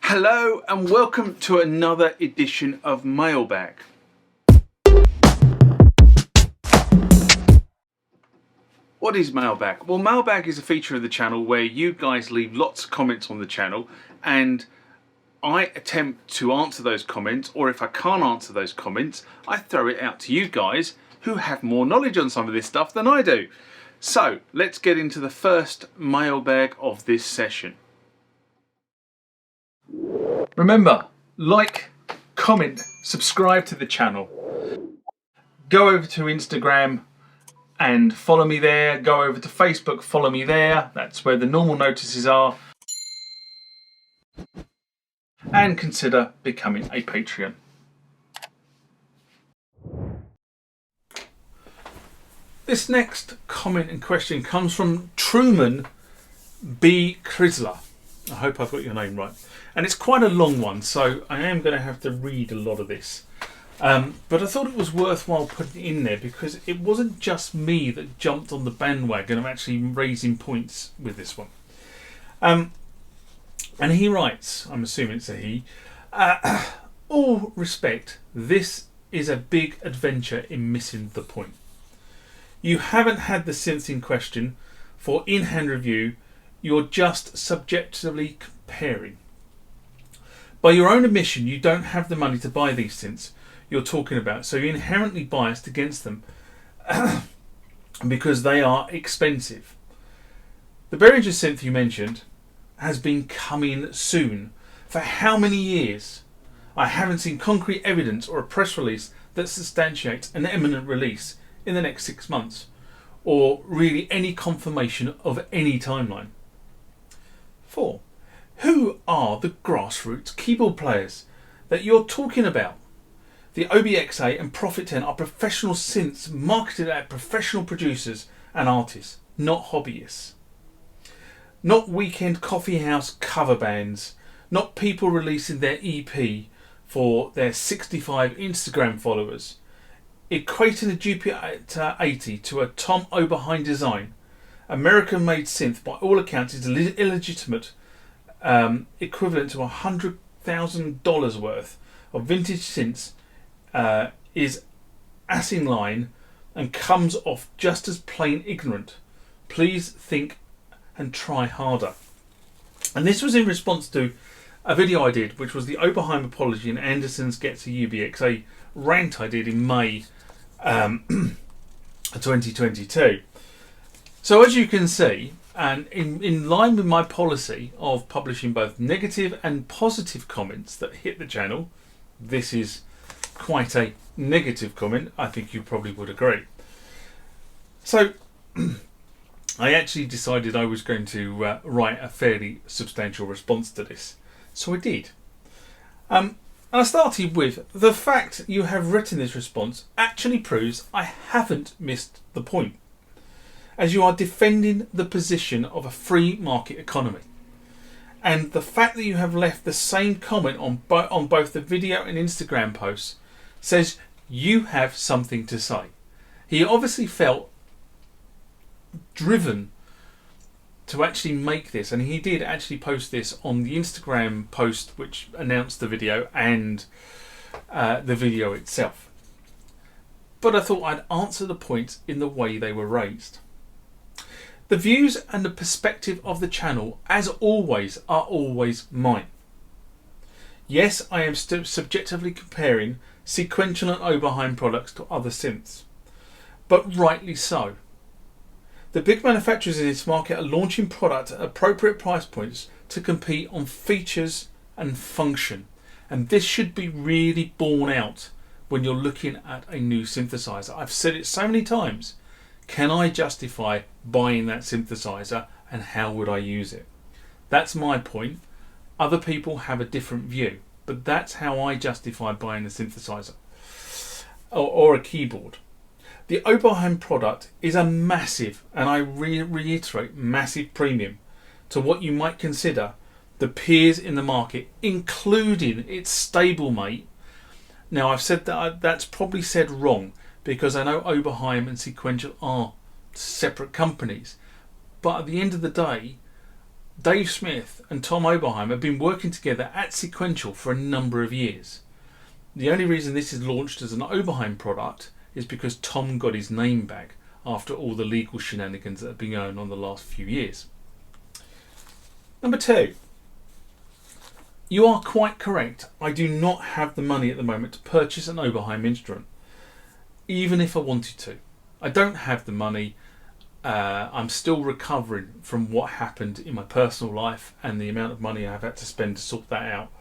Hello and welcome to another edition of Mailbag. What is Mailbag? Well, Mailbag is a feature of the channel where you guys leave lots of comments on the channel and I attempt to answer those comments, or if I can't answer those comments, I throw it out to you guys who have more knowledge on some of this stuff than I do. So let's get into the first mailbag of this session. Remember, like, comment, subscribe to the channel. Go over to Instagram and follow me there. Go over to Facebook, follow me there. That's where the normal notices are. And consider becoming a Patreon. This next comment and question comes from Truman B. Chrysler. I hope I've got your name right. And it's quite a long one, so I am going to have to read a lot of this. But I thought it was worthwhile putting it in there because it wasn't just me that jumped on the bandwagon of actually raising points with this one. And he writes, I'm assuming it's a he, all respect, this is a big adventure in missing the point. You haven't had the synth in question for in-hand review, you're just subjectively comparing. By your own admission, you don't have the money to buy these synths you're talking about, so you're inherently biased against them because they are expensive. The Behringer synth you mentioned has been coming soon. For how many years? I haven't seen concrete evidence or a press release that substantiates an imminent release in the next 6 months, or really any confirmation of any timeline. 4. Who are the grassroots keyboard players that you're talking about? The OB-x8 and Prophet 10 are professional synths marketed at professional producers and artists, not hobbyists. Not weekend coffee house cover bands, not people releasing their EP for their 65 Instagram followers. Equating the Jupiter 80 to a Tom Oberheim design, American-made synth by all accounts is illegitimate, equivalent to $100,000 worth of vintage synths, is ass in line and comes off just as plain ignorant. Please think and try harder. And this was in response to a video I did, which was the Oberheim apology and Anderson's Gets a UBX8 rant I did in May 2022. So as you can see, and in line with my policy of publishing both negative and positive comments that hit the channel, this is quite a negative comment, I think you probably would agree. So I actually decided I was going to write a fairly substantial response to this. So I did. And I started with, the fact you have written this response actually proves I haven't missed the point, as you are defending the position of a free market economy. And the fact that you have left the same comment on both the video and Instagram posts says you have something to say. He obviously felt driven to actually make this, and he did actually post this on the Instagram post which announced the video and the video itself. But I thought I'd answer the points in the way they were raised. The views and the perspective of the channel, as always, are always mine. Yes, I am still subjectively comparing sequential and Oberheim products to other synths, but rightly so. The big manufacturers in this market are launching product at appropriate price points to compete on features and function, and this should be really borne out when you're looking at a new synthesizer. I've said it so many times. Can I justify buying that synthesizer, and how would I use it? That's my point. Other people have a different view, but that's how I justify buying a synthesizer or a keyboard. The Oberheim product is a massive, and I reiterate, massive premium to what you might consider the peers in the market, including its stablemate. Now, I've said that that's probably said wrong, because I know Oberheim and Sequential are separate companies, but at the end of the day, Dave Smith and Tom Oberheim have been working together at Sequential for a number of years. The only reason this is launched as an Oberheim product is because Tom got his name back after all the legal shenanigans that have been going on the last few years. Number 2. You are quite correct. I do not have the money at the moment to purchase an Oberheim instrument, even if I wanted to. I don't have the money. I'm still recovering from what happened in my personal life and the amount of money I've had to spend to sort that out.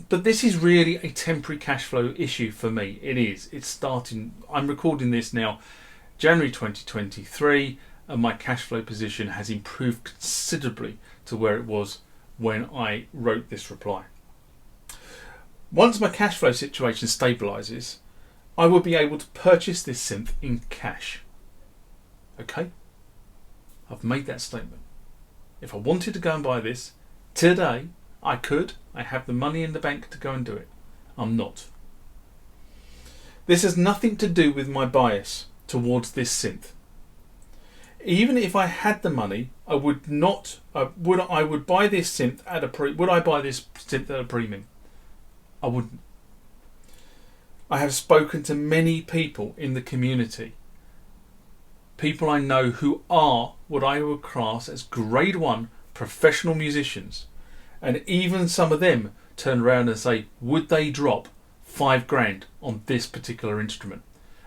But this is really a temporary cash flow issue for me. It is. It's starting. I'm recording this now, January 2023, and my cash flow position has improved considerably to where it was when I wrote this reply. Once my cash flow situation stabilises, I will be able to purchase this synth in cash. Okay? I've made that statement. If I wanted to go and buy this today, I could. I have the money in the bank to go and do it. I'm not. This has nothing to do with my bias towards this synth. Even if I had the money, I would not. I would buy this synth at a would I buy this synth at a premium? I wouldn't. I have spoken to many people in the community. People I know who are what I would class as grade 1 professional musicians, and even some of them turn around and say, would they drop $5,000 on this particular instrument?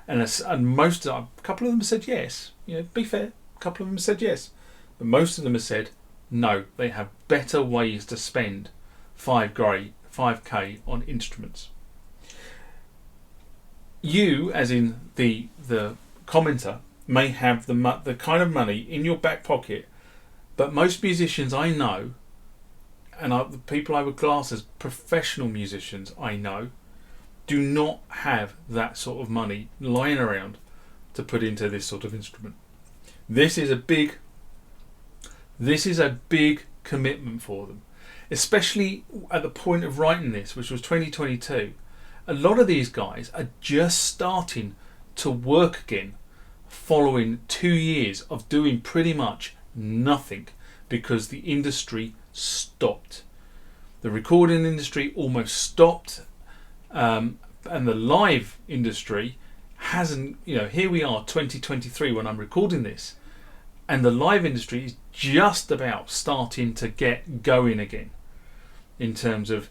And a couple of them said yes. You know, be fair, a couple of them said yes, but most of them have said no. They have better ways to spend $5K on instruments. You, as in the commenter, may have the kind of money in your back pocket, but most musicians I know, and the people I would class as professional musicians I know, do not have that sort of money lying around to put into this sort of instrument. This is a big commitment for them, especially at the point of writing this, which was 2022. A lot of these guys are just starting to work again following 2 years of doing pretty much nothing because the industry stopped. The recording industry almost stopped, and the live industry hasn't. Here we are, 2023, when I'm recording this, and the live industry is just about starting to get going again in terms of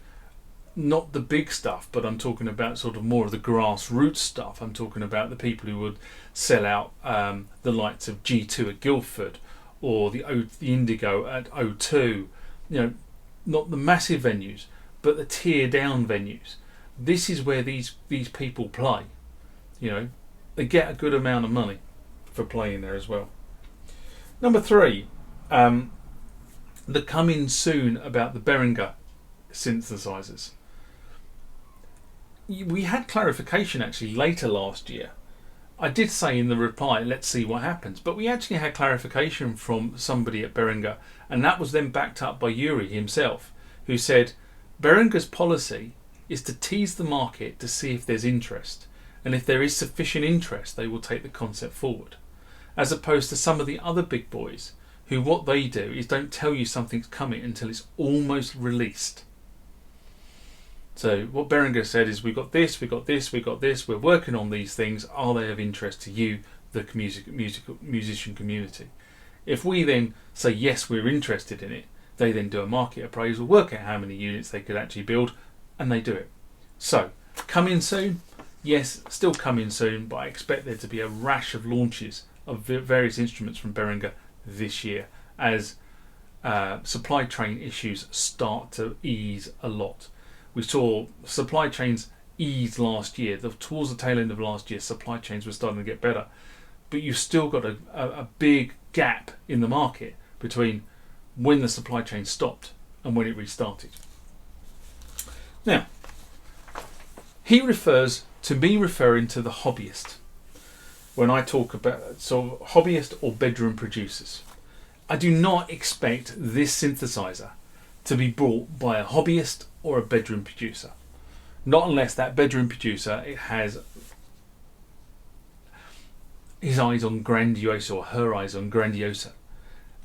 not the big stuff, but I'm talking about sort of more of the grassroots stuff. I'm talking about the people who would sell out the likes of G2 at Guildford or the Indigo at O2. Not the massive venues, but the tier down venues. This is where these people play. They get a good amount of money for playing there as well. Number 3, the coming soon about the Behringer synthesizers. We had clarification actually later last year. I did say in the reply, let's see what happens, but we actually had clarification from somebody at Behringer, and that was then backed up by Yuri himself, who said Behringer's policy is to tease the market to see if there's interest, and if there is sufficient interest they will take the concept forward, as opposed to some of the other big boys who what they do is don't tell you something's coming until it's almost released. So what Behringer said is, we've got this, we're working on these things, are they of interest to you, the musician community? If we then say yes, we're interested in it, they then do a market appraisal, work out how many units they could actually build, and they do it. So, coming soon? Yes, still coming soon, but I expect there to be a rash of launches of various instruments from Behringer this year as supply chain issues start to ease a lot. We saw supply chains ease last year. Towards the tail end of last year, supply chains were starting to get better. But you've still got a big gap in the market between when the supply chain stopped and when it restarted. Now, he refers to me referring to the hobbyist when I talk about sort of hobbyist or bedroom producers. I do not expect this synthesizer to be bought by a hobbyist or a bedroom producer. Not unless that bedroom producer has his eyes on Grandiosa or her eyes on Grandiosa.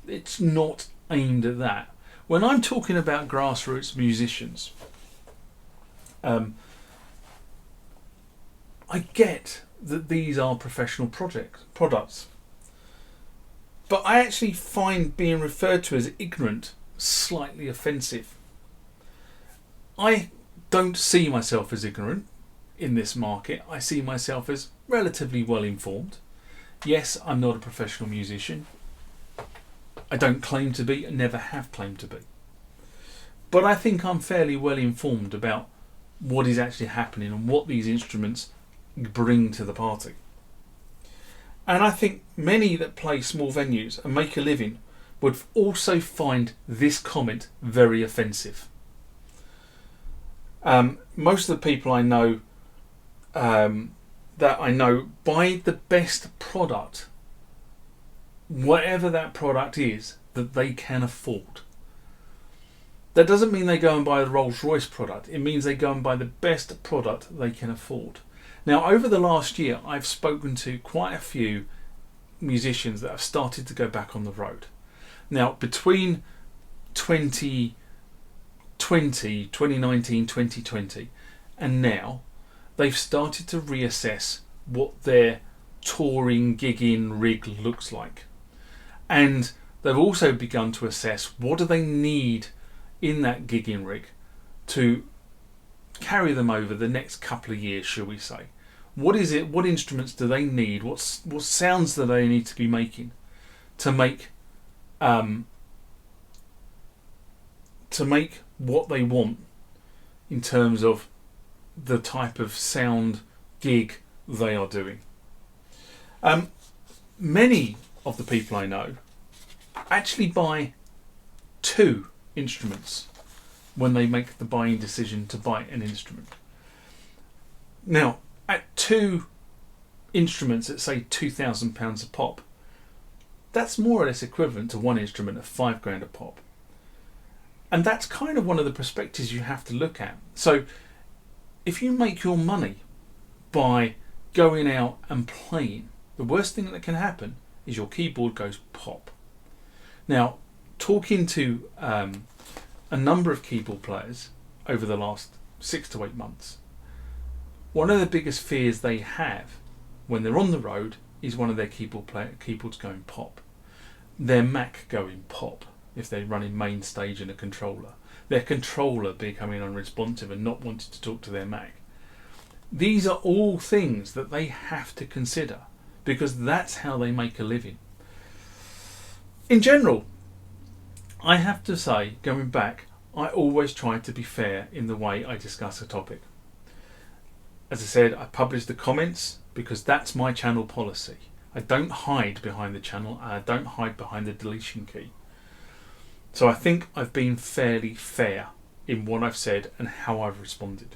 It's not aimed at that. When I'm talking about grassroots musicians, I get that these are professional products, but I actually find being referred to as ignorant slightly offensive. I don't see myself as ignorant in this market. I see myself as relatively well informed. Yes, I'm not a professional musician. I don't claim to be, and never have claimed to be. But I think I'm fairly well informed about what is actually happening and what these instruments bring to the party. And I think many that play small venues and make a living would also find this comment very offensive. Most of the people I know buy the best product, whatever that product is, that they can afford. That doesn't mean they go and buy the Rolls-Royce product. It means they go and buy the best product they can afford. Now, over the last year, I've spoken to quite a few musicians that have started to go back on the road. Now, between 2019, 2020, and now, they've started to reassess what their touring, gigging rig looks like. And they've also begun to assess what do they need in that gigging rig to carry them over the next couple of years, shall we say. What is it? What instruments do they need? What sounds do they need to be making to make what they want in terms of the type of sound gig they are doing. Many of the people I know actually buy 2 instruments when they make the buying decision to buy an instrument. Now, at 2 instruments at say £2,000 a pop, that's more or less equivalent to one instrument at £5,000 a pop. And that's kind of one of the perspectives you have to look at. So if you make your money by going out and playing, the worst thing that can happen is your keyboard goes pop. Now, talking to a number of keyboard players over the last 6 to 8 months, one of the biggest fears they have when they're on the road is one of their keyboards going pop. Their Mac going pop if they're running main stage in a controller. Their controller becoming unresponsive and not wanting to talk to their Mac. These are all things that they have to consider because that's how they make a living. In general, I have to say, going back, I always try to be fair in the way I discuss a topic. As I said, I publish the comments because that's my channel policy. I don't hide behind the channel and I don't hide behind the deletion key. So I think I've been fairly fair in what I've said and how I've responded.